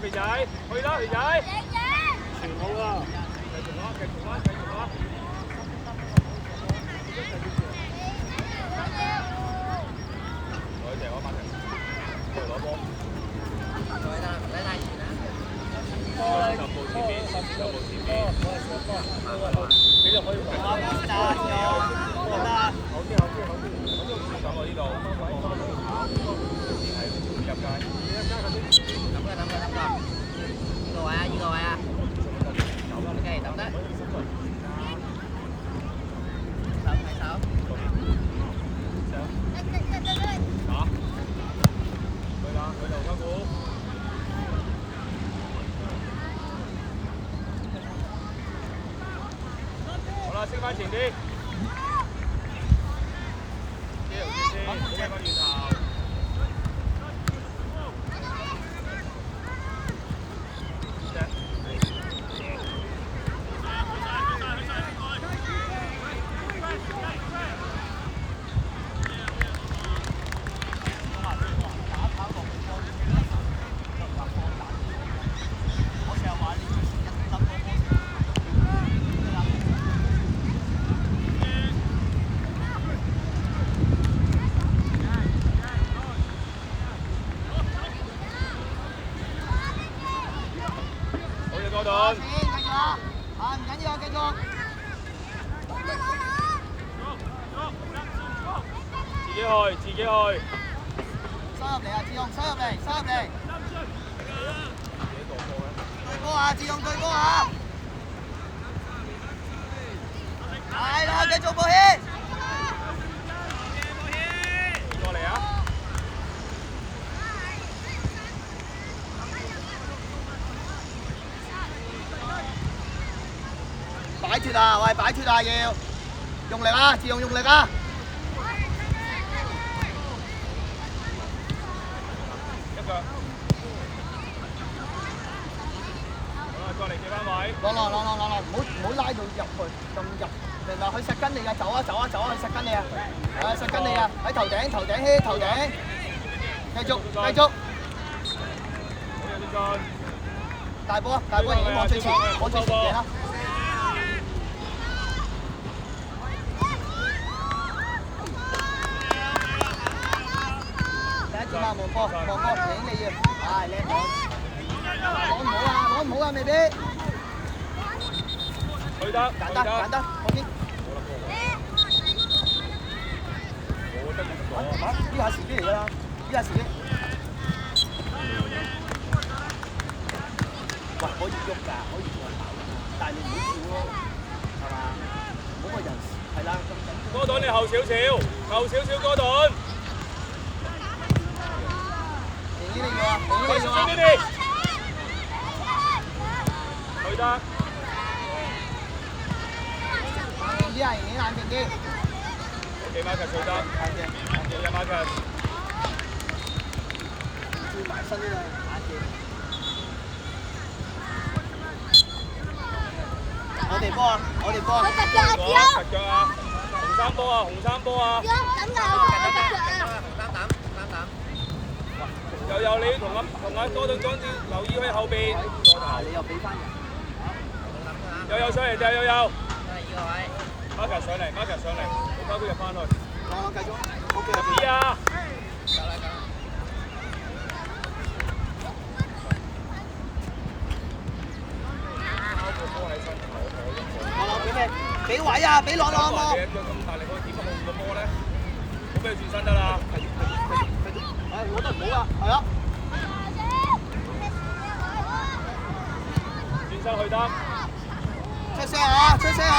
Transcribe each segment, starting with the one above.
肥仔，去啦肥仔，全好啦，繼續啦，繼續啦，繼續啦。攞隻我馬上，攞波。十步前面，十步前面。你就可以上好啲，上我呢度。入街。呢個位啊，呢個位啊。OK，等得。手睇手。打。去啦，去劉家股。好啦，升翻前啲。先，好睇翻轉頭。繼續，唔緊要，繼續。自己去，自己去。收入嚟啊，志勇，收入嚟，收入嚟。對波啊，志勇對波啊。係啦，繼續保險。過嚟啊！擺脱啊！喂，擺脱啊！要用力啊！自用用力啊！一腳。好啦，過嚟企翻位。落，唔好拉到入去咁入，明白？佢實跟你啊！走啊，佢實跟你啊！係實跟你啊！喺頭頂起，頭頂。繼續。好有啲大波，已經望最前嘅啦。點啊？望波，影你要，係靚波。攞唔好啊，未必。去得，簡單，好啲。我得咗。嚇？呢下時機嚟㗎啦，呢下時機。喂，可以喐㗎，可以上跑，但係你唔好跳咯，係嘛？嗰個人係啦，咁。哥頓你後少少，哥頓。影呢個啊，快少少呢啲。去得。冷靜啲。OK Marcus 去得。冷靜Marcus。轉埋身啦，冷靜。我哋波啊！佢突腳啊！突腳啊！紅衫波啊！咁㗎，又你同阿哥頓講啲留意佢後邊。你又俾翻人。又上嚟，又。呢個位。Marcus 上嚟，好快佢入翻去。繼續。OK。知啊！俾位啊！俾落好冇？咁大力可以點控個波咧？好俾佢轉身得啦。我覺得唔好啊，係啊。轉身去得。出聲啊！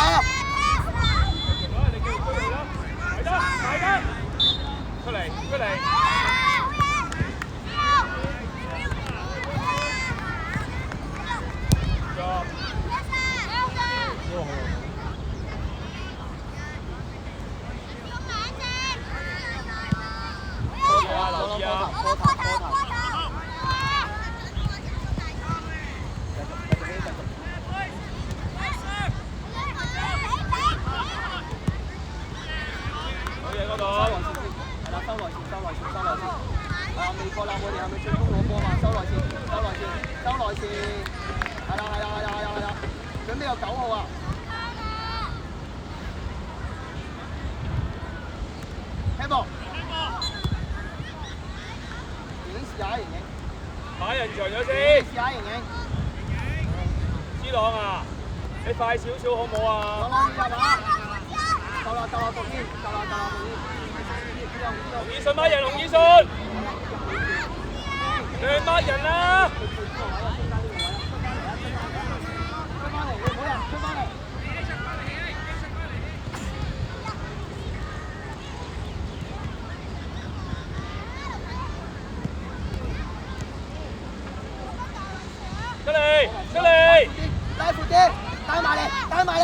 你叫佢去啦，大得，出嚟。留意啊！好嘢嗰度。係啦，收內線。未過啦，我哋係咪進攻攞波嘛？收內線，收內線，收內線。係啦。準備有9號啊！聽波。影試下盈盈。打人長咗先。試下盈盈。C朗啊，你快少少好唔好啊？好啦，入啦。夠啦，讀先，夠啦，讀先。洪以信乜人？洪以信，你乜人啊？出翻嚟，你唔好人，出翻嚟。出嚟，出嚟！帶闊啲，帶埋嚟。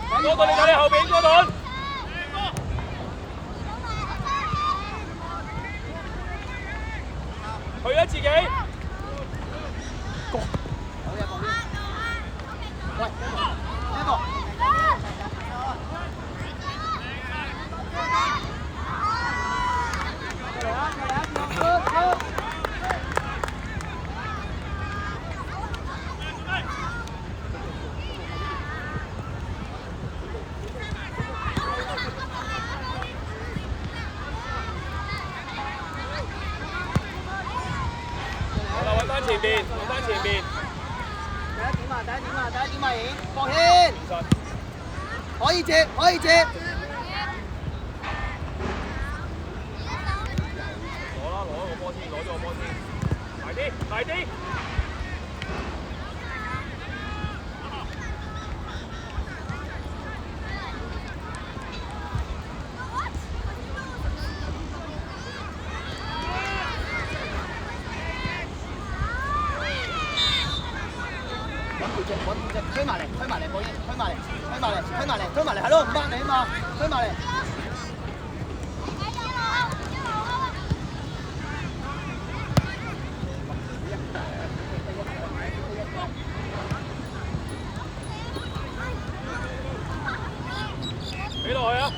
哥頓，你睇你後邊，哥頓。去咗自己。好嘢，旁邊。喂，呢個。前邊，揾翻前邊。第一點啊，影博軒，可以接。攞個波先，快啲！推埋嚟，保險，推埋嚟，係咯，唔掹你啊嘛，推埋嚟。俾落去啊！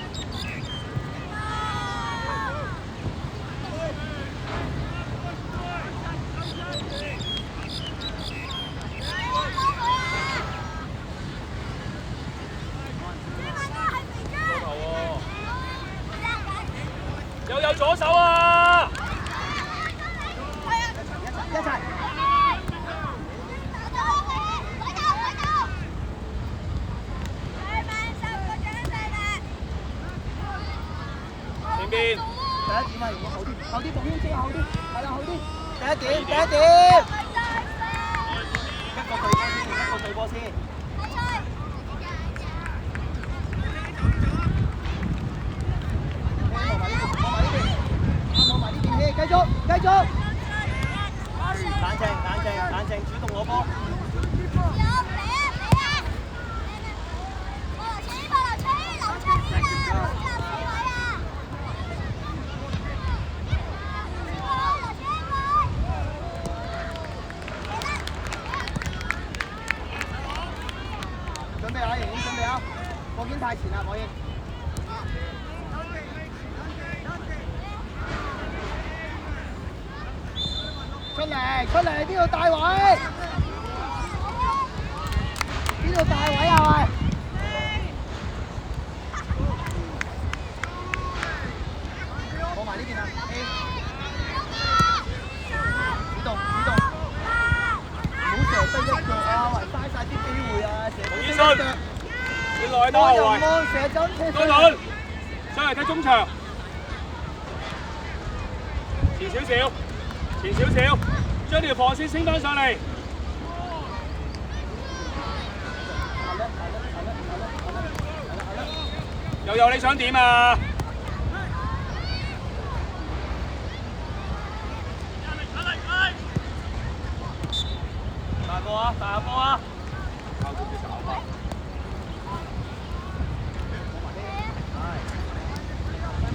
又有左手啊！一齊。前邊。第一點啊，後啲，保險先後啲，係啦，後啲。第一點。一個對波先。繼續，冷靜，主動攞波。準備啊，盈盈準備啊，火箭太前啦，火箭。出嚟，邊度大位？啊？喂，過埋呢邊啊 A， 主動，唔好射低一腳啊！喂，嘥晒啲機會啊！洪以信，你內打後衞。哥頓，上嚟睇中場，前少少，將條防線升翻上嚟。又有你想點啊？大波啊！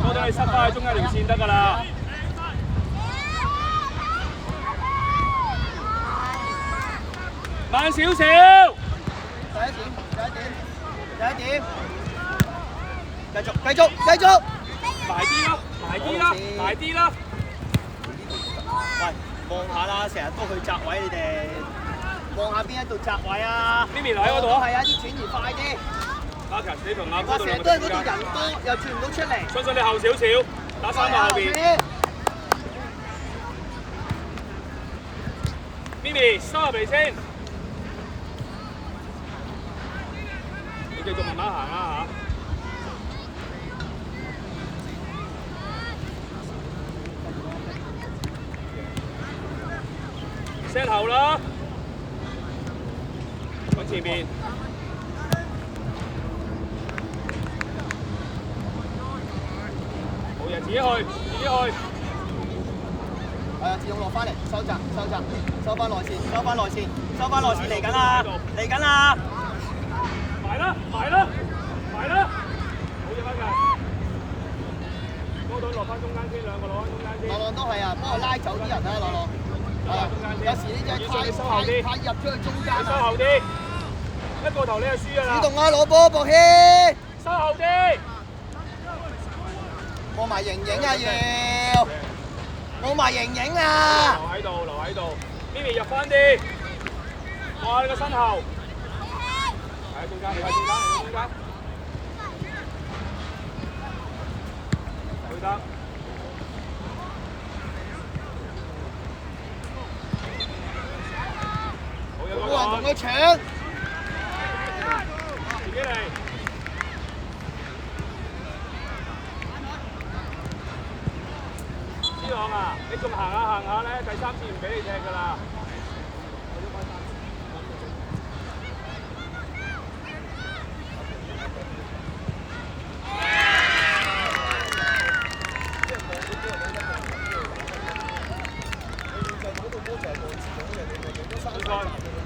我哋塞翻喺中間條線得㗎啦。慢少少。第一點，繼續。埋啲啦，埋啲啦，埋啲啦。喂，望下啦，成日都去閘位，你哋望下邊一度閘位啊 Mimi 留喺嗰度啊。係啊，啲轉移快啲。阿強，你同阿哥我成日都係嗰度人多，又轉唔到出嚟。相信你後少少，打3個後邊。Mimi 收入嚟先，你繼續慢慢行啦嚇。set 後啦，揾前面。冇嘢，自己去，自己去。係啊，自動落翻嚟，收窄，收窄，收翻內線，收翻內線，收翻內線嚟緊啦，嚟緊啦！埋啦，埋啦，埋啦！好嘢翻㗎。高隊落翻中間先，兩個落翻中間先。朗朗都係啊，幫我拉走啲人啦，朗朗。有時呢只太入咗去中間收後啲，一個頭你就輸㗎啦。主動啊，攞波博希。收後啲。過埋盈盈啊要，過埋盈盈啊！留喺度，留喺度。Mimi 入翻啲，望下你個身後。喺中間，你喺中間，你喺中間。對得。冇人同佢搶。自己嚟。C朗啊，你仲行下行下咧，第3次唔俾你踢㗎啦。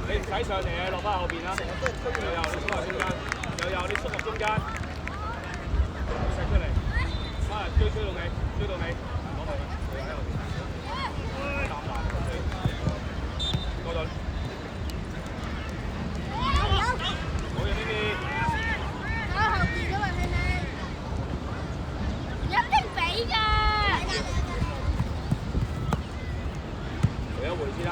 你唔使上嚟啊，落翻後邊啦。又有你縮入中間，又有你縮入中間，射出嚟，翻嚟追到你，追到你，攞去，佢喺後邊，攬埋，過盾，好嘢 Mimi，喺後邊㗎嘛，係咪？一定俾㗎。嚟一回先啦。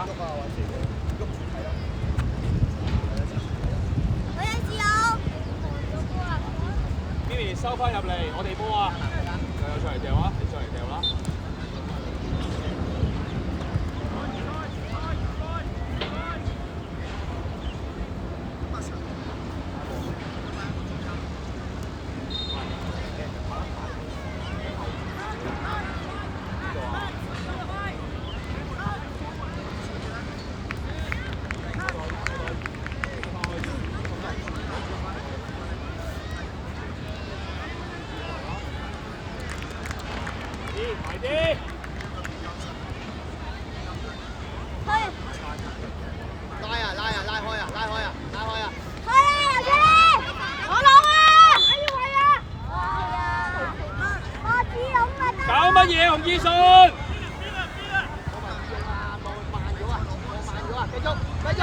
Mimi 收翻入嚟，我哋波啊！又出嚟掉啊！你出嚟掉啦！埋啲，拉啊拉啊拉開啊拉開啊拉開啊！係啊，入去！我攞啊！哎呀喂啊！我知咁啊！搞乜嘢洪志信？慢咗啊！繼續繼續！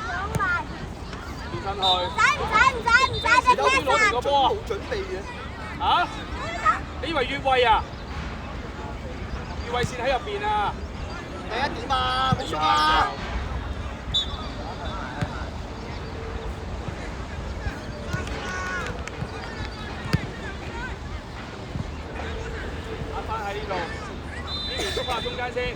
想埋。轉身去。唔使都攞住個波啊！冇準備嘅。嚇？你以為越位啊？越位線喺入邊啊！第一點啊，冇錯啊！打翻喺呢度，呢條縮翻中間先。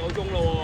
夠鐘咯喎。